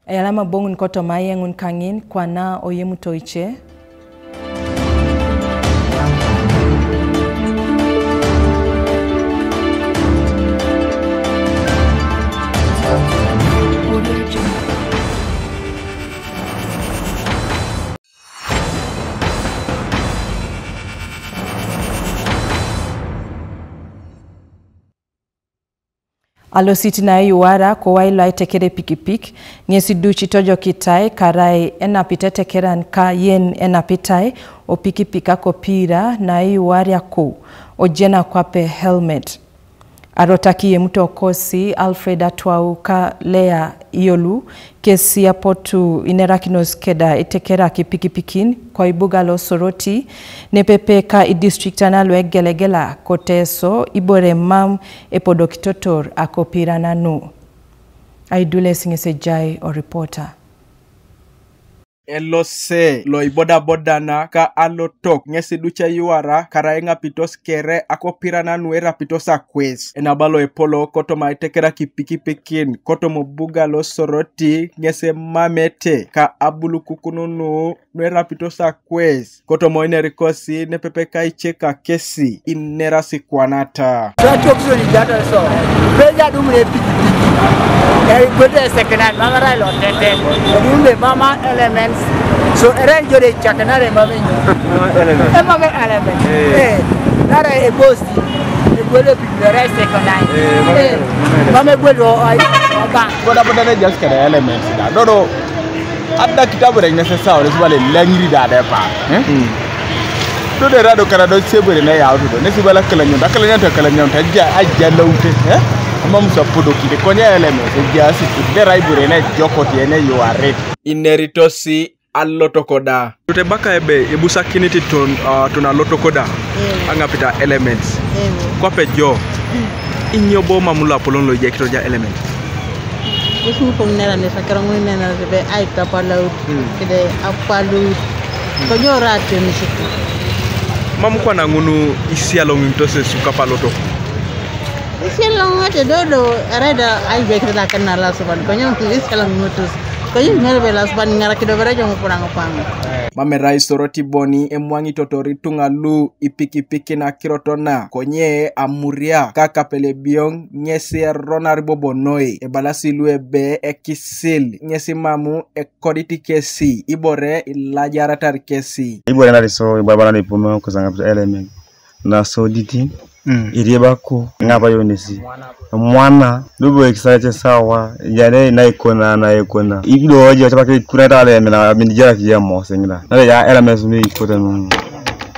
Ayalama bongun koto mayengun kangin kwa na IYEMUTO iche. Alo siti na yuara kwa waila tekere pikipik ngesi duchi tojo kitai karai enapite tekeran ka yen enapitai o pikipika kopira na yuari yako ojena kwape helmet. Arotaki IYEMUTO kosi Alfred Atwauka lea iolu kesi ya potu inerakinos keda itekera kipikipikin kwa ibuga lo soroti nepepe ka idistrictana lwe gelegela koteso ibore mam epodokitotor akopira nanu. Aidule singesejai o reporter. Elose lo iboda bodana ka alotok ngesi ducha yuara karaenga pitos kere akopira nanu era pitos akwes enabalo epolo koto maitekera kipikipikin koto mobuga lo soroti ngese mamete ka abulu kukununu nuera pitos akwes koto moine rikosi nepepeka icheka kesi inera sikwanata mama elements so arrange your chakanare mama element nara e boss e gwele bibere second mama gwelo ba boda just kana elements da dodo adda kitabu da necessary so bale langiri da da pa do de rado kana do sebere na ya auto ne sibala kalanyo da kalanyo ta ajja lawte Mam so podo kide konya elements jasi de raibure na jokoti ene you are ready ineritosi allotokoda tute baka ebe ibusa kiniti tuna lotokoda angapita elements kwa pejo inyobo mamula polon lo je kitoja element usu pomnera ne sakarango nena be ay tapalaut kide apalu konyora temisiku mam kwa na ngunu isi alongintose sukapaloto Silang aja dodo, ada ay bekir la kenal la suban. Konyong tulis silang mutus. Konyong ngelbe la suban ngara kido beraja ngupurang upang. Mamerai soroti boni emwangi totori tungalu ipikipiki na kirotona konye amuria kaka pele biong ngese ronar bobonoi ebalasi luebe ekisil ngesi mamu ekoditi kesi ibore ilajaratar kesi ibore na riso ibabana ni pumo kusanga element na soditi irieba ko ngaba yonesi mwana lubo excited sawa yane na ikona ibido oje tabake kureta ale mina minijara kiya mo sengina na ya elements ni ikota no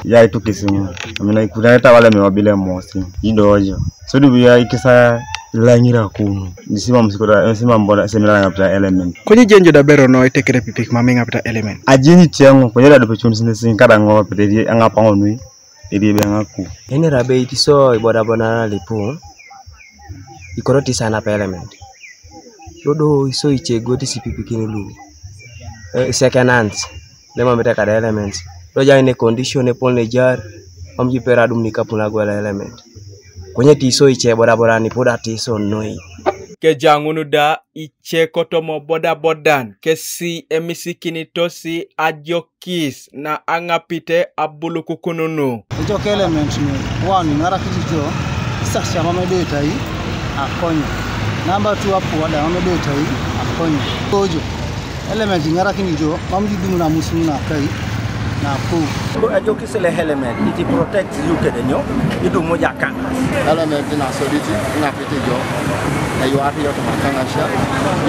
ya itukisimu mina kureta wale mewabile mo sing ido oje so dubu ya ikisa langira kuno nisima msikora nisima mbona semina ngapta element konye jenjo da bero no itekere pipik mami ngapta element ajini tiango konye da opportunity sin kada ngo pete angapa onui iri bengaku ene rabe itiso iboda bonana lipo ikoroti sana pa element dodo iso ichegoti sipipikini lu second hand lema meta kada element doja ine condition e polne jar amji peradum ni kapuna gola element konye tiso iche boda borani poda tiso noi ke jangunu da iche kotomo bodan kesi emisikini tosi ajokis na angapite abulu kukununu ijo element ni one ngara kijo sasa mama data hii akonya number 2 hapo wada mama data hii akonya tojo element ngara kijo mamji dumu na musumu na kai na ko ajokis le element it protect you kedenyo idu moja kan element na solidity ngapite jo na you are here to makangasha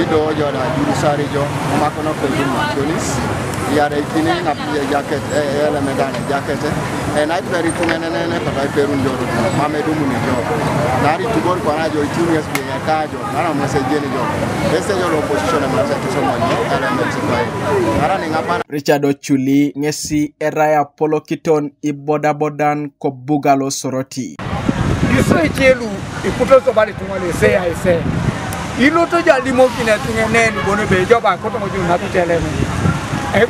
ido jo da jurusari jo makono ko machonis yare itine na pia jacket element na jacket na iperi tunene pata iperu njoro mame dumu ni jo nari tubor kwa jo ituni yes bi kajo nana message ni jo ese jo opposition na message so monyo element kwa nara ni ngapa Richard Ochuli ngesi eraya polo kiton iboda bodan ko bugalo soroti iso ichelu iputoso bali tumale ese iloto jali mo kina tungene bono be joba ko to mo juna bitele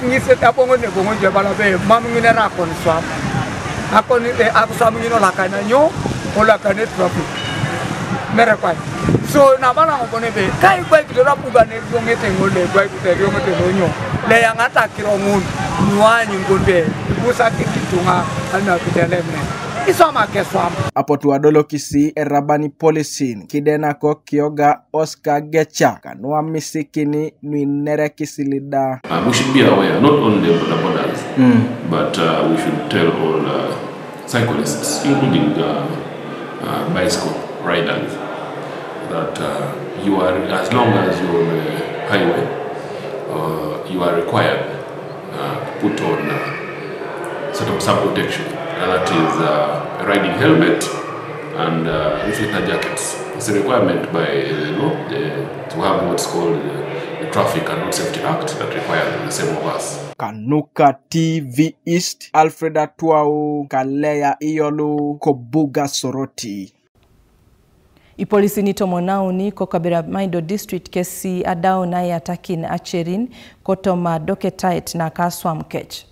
ni se tapongo ne bongo je bala be mamu ngine ra kon swap akoni akusamu ngino la kana nyo ola kana traffic mere kwa so na bana ngone be kai kwa kidora puga ne ngete ngole kwa kidora ngete nonyo le yangata kirongun nuani ngombe busa kitunga ana kitelemne Isoma keswam. Apo tuadolo kisi erabani polisin kidena ko kioga Oscar Gecha kanwa misikini nuinere kisilida. We should be aware, not only of the borders, but we should tell all cyclists, including bicycle riders, that you are, as long as you're on a highway, you are required to put on sort of some-protection, and that is a riding helmet and reflector jackets. It's a requirement by the law to have what's called the Traffic and Road Safety Act that requires the same of us. Kanuka TV East, Alfreda Tuau, Kalea Iyolu, Kobuga Soroti. Ipolisi nito monauni ko kabira maido district kesi adao na yatakin acherin kotoma doketait na kaswam kech.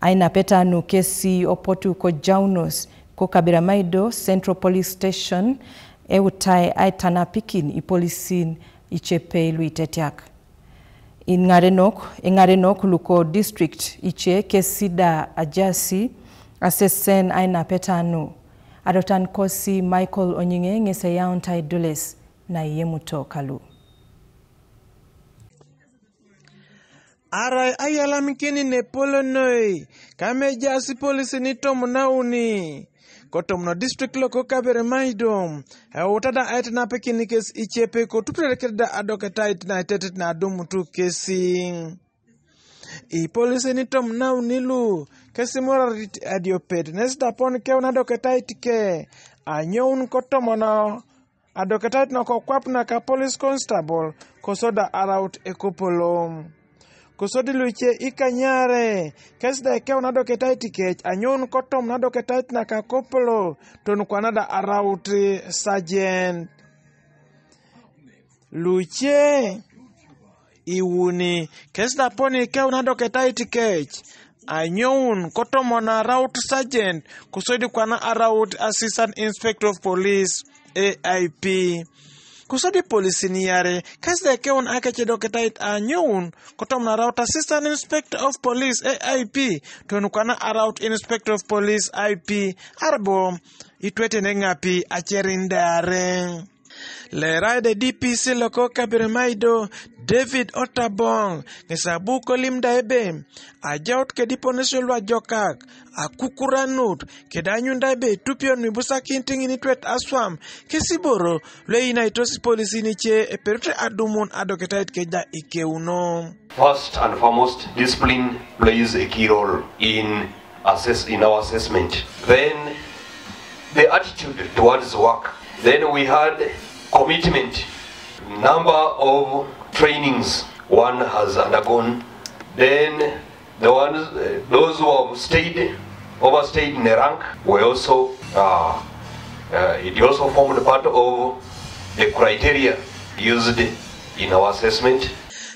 Aina petanu kesi opotu ko jaunos ko kabira maido Central Police Station eutai aitana pikin ipolisin ichepe luitetiak. Ingarenok luko district iche kesida ajasi asesen aina petanu. Adotan kosi Michael Onyinge ngese yauntai dules na IYEMUTO Kalu. Arii ayala mikini ne polonoi kame jasi polisi nito munauni kotomno district loko kabere maidom utada aitna pekini kes ichepe ko tuprekerda adoketait na tetet na adumutu kesi polisi nito munauni lu kesi Esaawa Ediope nesda pon ke una doketait ke anyon kotomono adoketait no ko kwapna ka police constable kosoda araut ekopolo Kusodi luche ikanyare kesda ke una doketait ke anyon kotom na doketait na ka kopolo tonu kwanada araut sergeant luche iwuni kesda poni ke una doketait ke anyon kotomona araut sergeant kusodi kwana araut assistant inspector of police AIP kusodi police niyare kasda ke un akache doketait anyon kotomna araut assistant inspector of police AIP tonu kwana araut inspector of police IP arbo itwete nengapi acherindare le raide DPC loko kabire maido David Otabong ngesabu kolimda ebe ajaut ke diponesolwa jokak akukuranut kedanyunda ebe tupion mibusa kintingi nitwet aswam kesiboro le inaitosi polisi niche eperute adumun adoketait keja ikeuno. First and foremost, discipline plays a key role in our assessment. Then the attitude towards work. Then we had commitment, number of trainings one has undergone. Then those who have overstayed in the rank were also it also formed part of the criteria used in our assessment.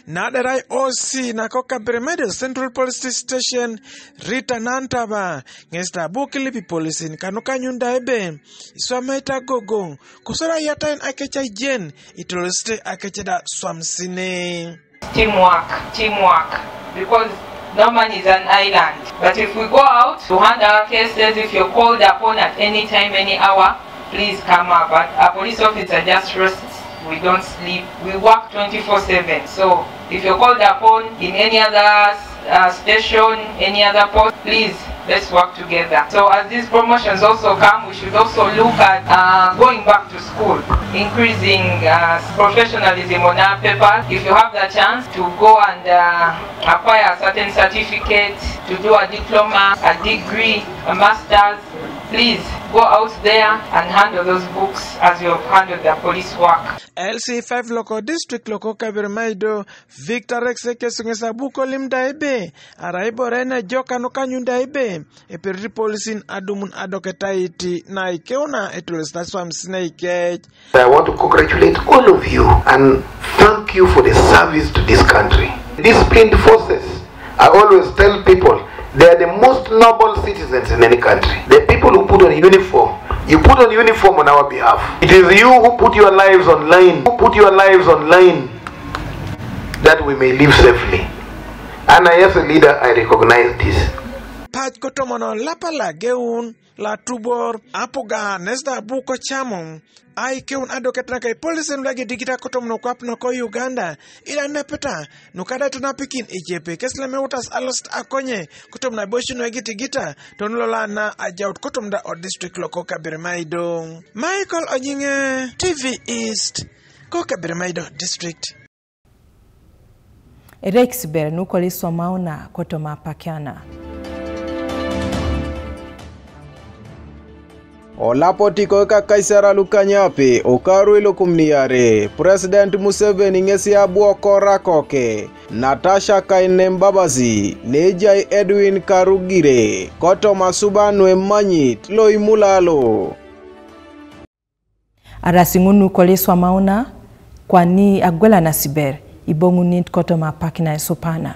Nadarai OC na koka Bremedo Central Police Station Rita Nantaba ngesta bukilipi police in kanuka nyunda ebe iswamaita gogo kusora yatain akecha jen itoleste akecheda swamsine. Teamwork because no man is an island, but if we go out to handle our cases, if you're called upon at any time, any hour, please come up. But a police officer just rests. We don't sleep. We work 24/7. So if you're called upon in any other station, any other post, please, let's work together. So as these promotions also come, we should also look at going back to school, increasing professionalism on our paper. If you have the chance to go and acquire a certain certificate, to do a diploma, a degree, a master's, please go out there and handle those books as you have handled the police work. LC5 local district local kabirmaido Victor Exeke sungesa buko limda ebe araibo rena joka no kanyunda ebe eperi polisin adumun adoketaiti na ikeona etulesta swamsina ike. I want to congratulate all of you and thank you for the service to this country. Disciplined forces, I always tell people, they are the most noble citizens in any country. The people who put on uniform, You put on uniform on our behalf. It is you who put your lives online, that we may live safely. And I, as a leader, I recognize this. Pach kotomono lapala geun la tubor apoga nesda buko chamon ai keun adoket na kai polisen lagi digita kotomono kwapno ko Uganda ila nepeta nukada tunapikin ijepe kesle meutas alost akonye kotomna boshino gita tonlola na ajaut kotomda o district loko Kabirmaido. Michael Onyinge, TV East, ko Kabirmaido district. Rex ber nukoli somauna kotoma pakiana. Olapotiko kakaisera lukanyape okaru ilokumniare President Museveni ngesi abuoko rakoke Natasha Kainembabazi nejai Edwin Karugire koto masubanwe manyit loimulalo Arasingunu koleswa mauna kwani agwela na siber ibongunit koto mapakina esopana.